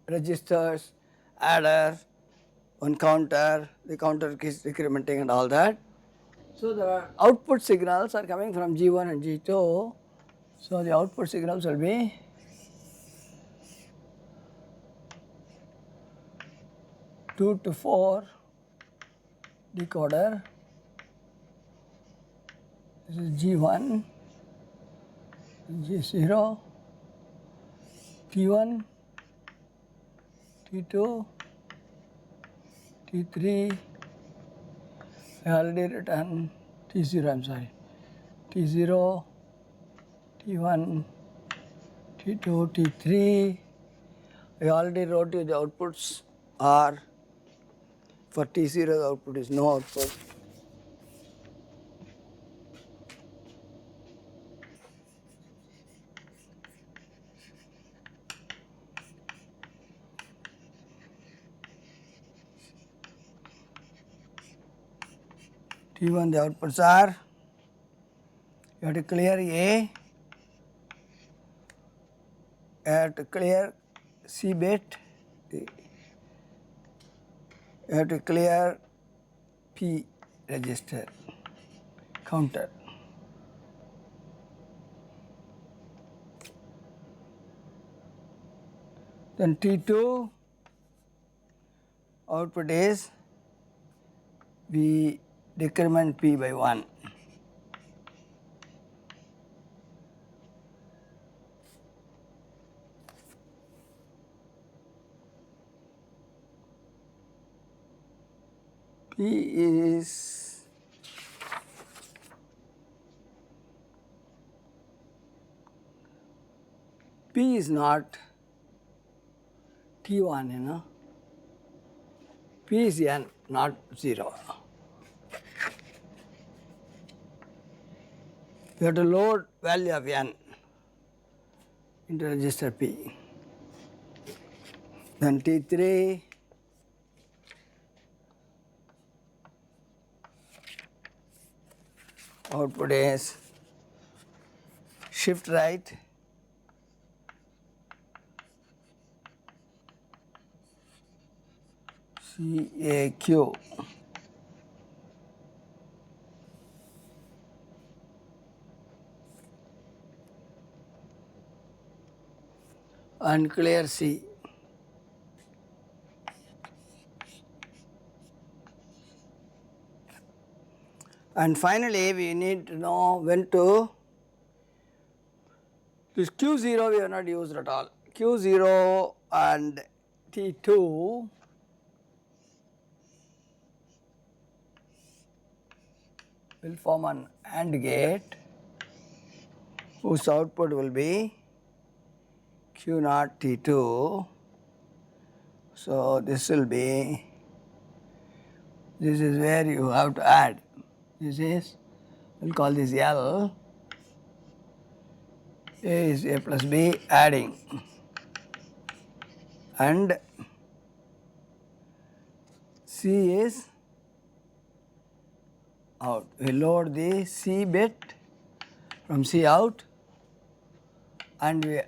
registers, adder, one counter, the counter is decrementing and all that. So the output signals are coming from G1 and G2. So the output signals will be two to 4 decoder. This is G1, G0, T1, T2, T3, I already written T0, I am sorry, T0, T1, T2, T3, I already wrote you the outputs are, for T0 the output is no output. T1 the outputs are, you have to clear A, you have to clear C bit, you have to clear P register, counter. Then T2 output is, we decrement P by 1. P is not T1, you know. P is N, not 0. You have to load value of N into register P. Then T3 output is shift right, CAQ. And clear C. And finally, we need to know when to, this Q0 we have not used at all. Q0 and T2 will form an AND gate whose output will be Q0 T2. So this will be, this is where you have to add. This is, we will call this L. A is A plus B, adding. And C is out. We load the C bit from C out and we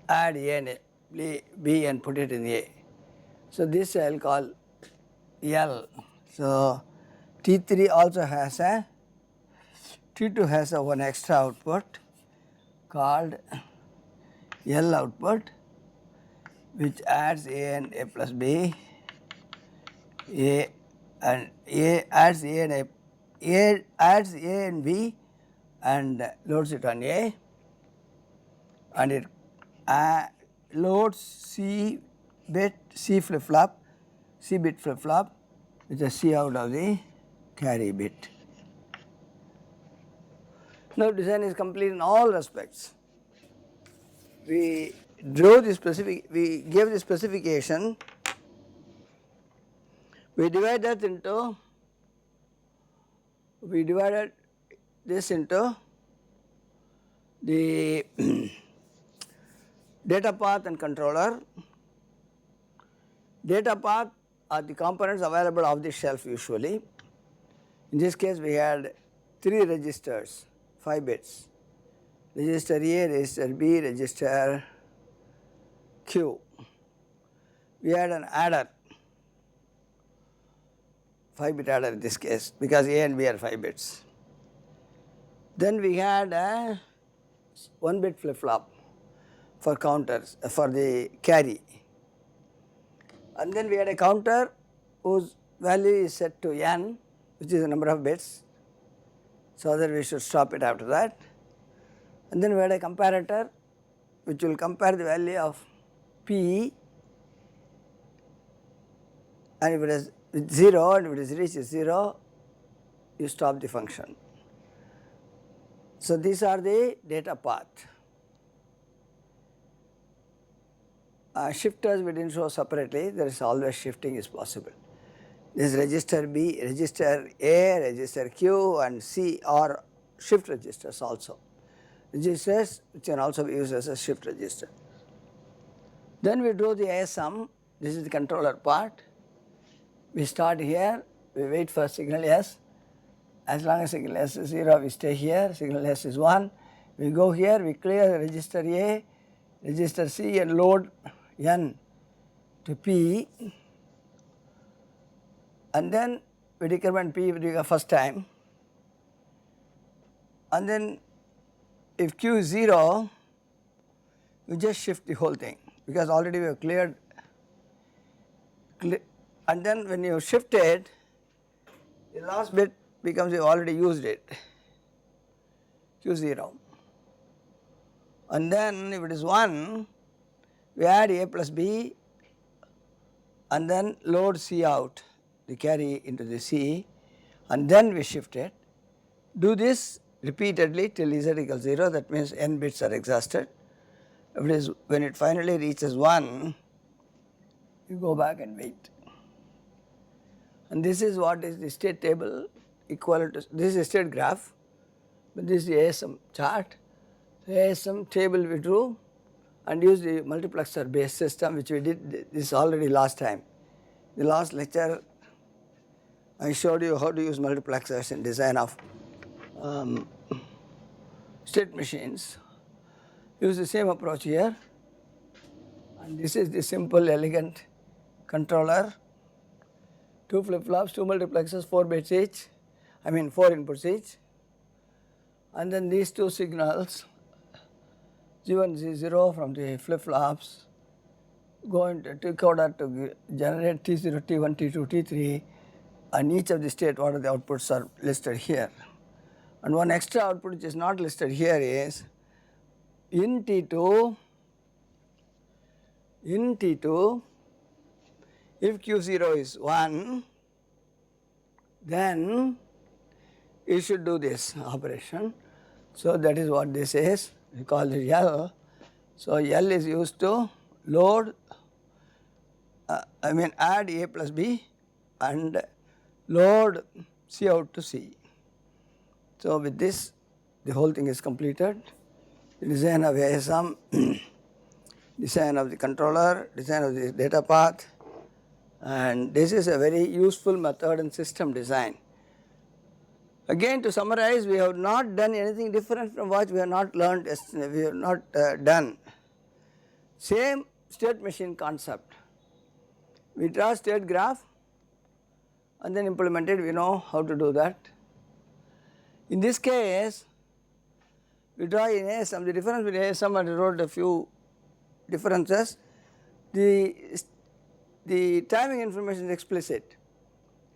add A B and put it in A. So this I will call L. So T3 also has a, T2 has a one extra output called L output, which adds A and A plus B, A and A adds A and A adds A and B and loads it on A, and it loads C bit, C flip flop, C bit flip flop with a C out of the carry bit. Now design is complete in all respects. We drew the we gave the specification, we divided this into the data path and controller. Data path are the components available off the shelf usually. In this case we had 3 registers, 5 bits, register A, register B, register Q. We had an adder, 5-bit adder in this case because A and B are 5 bits. Then we had a 1-bit flip flop for counters, for the carry, and then we had a counter whose value is set to n, which is the number of bits, so that we should stop it after that. And then we had a comparator which will compare the value of P, and if it is 0 and if it is reached 0, you stop the function. So these are the data path. Shifters we did not show separately, there is always shifting is possible. This register B, register A, register Q and C are shift registers also. Registers which can also be used as a shift register. Then we drew the ASM, this is the controller part. We start here, we wait for signal S. As long as signal S is 0, we stay here, signal S is 1. We go here, we clear register A, register C and load N to P, and then we decrement P the first time, and then if Q is 0, we just shift the whole thing because already we have cleared, and then when you shift it, the last bit becomes you already used it, Q0, and then if it is 1, we add A plus B and then load C out, the carry into the C, and then we shift it. Do this repeatedly till Z equals 0, that means n bits are exhausted. If it is, when it finally reaches 1, you go back and wait. And this is what is the state table equivalent to, this is a state graph, but this is the ASM chart. The ASM table we drew and use the multiplexer based system which we did this already last time. The last lecture I showed you how to use multiplexers in design of state machines. Use the same approach here, and this is the simple elegant controller, 2 flip flops, 2 multiplexers, 4 bits each, 4 inputs each, and then these 2 signals G1, G0 from the flip flops go into decoder to generate T0, T1, T2, T3, and each of the state what are the outputs are listed here. And one extra output which is not listed here is in T2, if Q0 is 1, then you should do this operation. So that is what this is, we call it L. So L is used to load, add A plus B and load C out to C. So with this the whole thing is completed. The design of ASM, design of the controller, design of the data path, and this is a very useful method in system design. Again, to summarize, we have not done anything different from what we have not learned, we have not done. Same state machine concept. We draw state graph and then implement it, we know how to do that. In this case, we draw in ASM, the difference between ASM and I wrote a few differences. The timing information is explicit.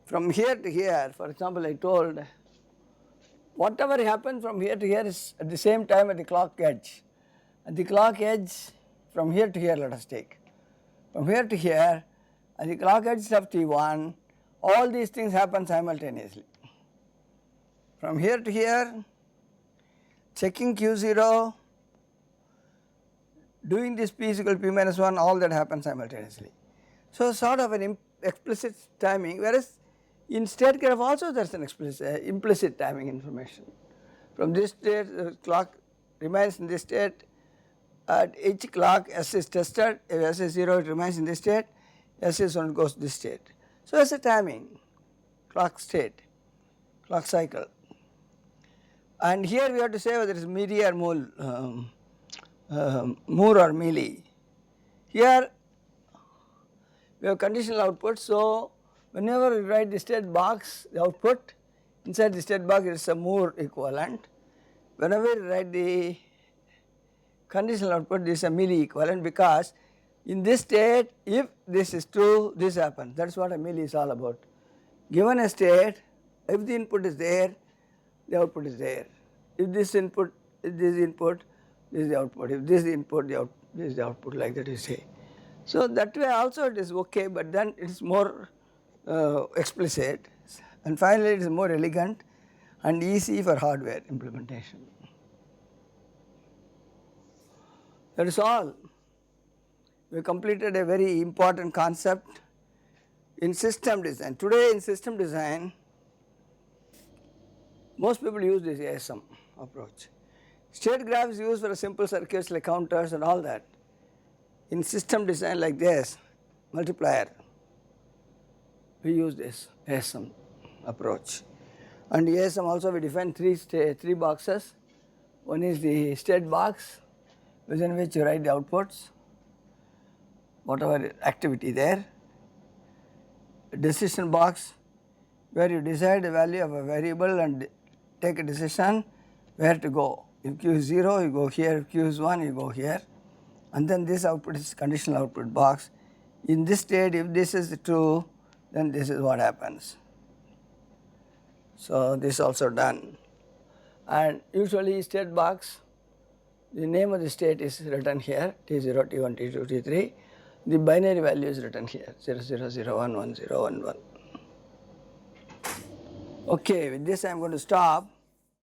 From here to here, for example, I told whatever happens from here to here is at the same time at the clock edge. At the clock edge from here to here, let us take. From here to here, at the clock edge of T1, all these things happen simultaneously. From here to here, checking Q0, doing this P is equal to P minus 1, all that happens simultaneously. So sort of an explicit timing, whereas in state graph also there is an implicit timing information. From this state, the clock remains in this state. At each clock, S is tested. If S is 0, it remains in this state. S is 1, goes to this state. So it is a timing, clock state, clock cycle. And here we have to say whether it is milli or mole, Moore or milli. Here we have conditional output. So whenever we write the state box, the output inside the state box is a Moore equivalent. Whenever we write the conditional output, this is a milli equivalent, because in this state, if this is true, this happens. That is what a milli is all about. Given a state, if the input is there, the output is there. If this input, this is the output. If this is the input, this is the output, like that you say. So that way also it is okay, but then it is more explicit, and finally it is more elegant and easy for hardware implementation. That is all. We completed a very important concept in system design. Today in system design, most people use this ASM approach. State graph is used for simple circuits like counters and all that. In system design like this, multiplier, we use this ASM approach. And ASM also we define three boxes. One is the state box, within which you write the outputs, whatever activity there. A decision box, where you decide the value of a variable and take a decision where to go. If Q is 0, you go here. If Q is 1, you go here. And then this output is conditional output box. In this state, if this is true, then this is what happens. So this is also done. And usually state box, the name of the state is written here, T0, T1, T2, T3. The binary value is written here, 0, 0, 0, 1, 1, 0, 1, 1. Okay, with this I am going to stop.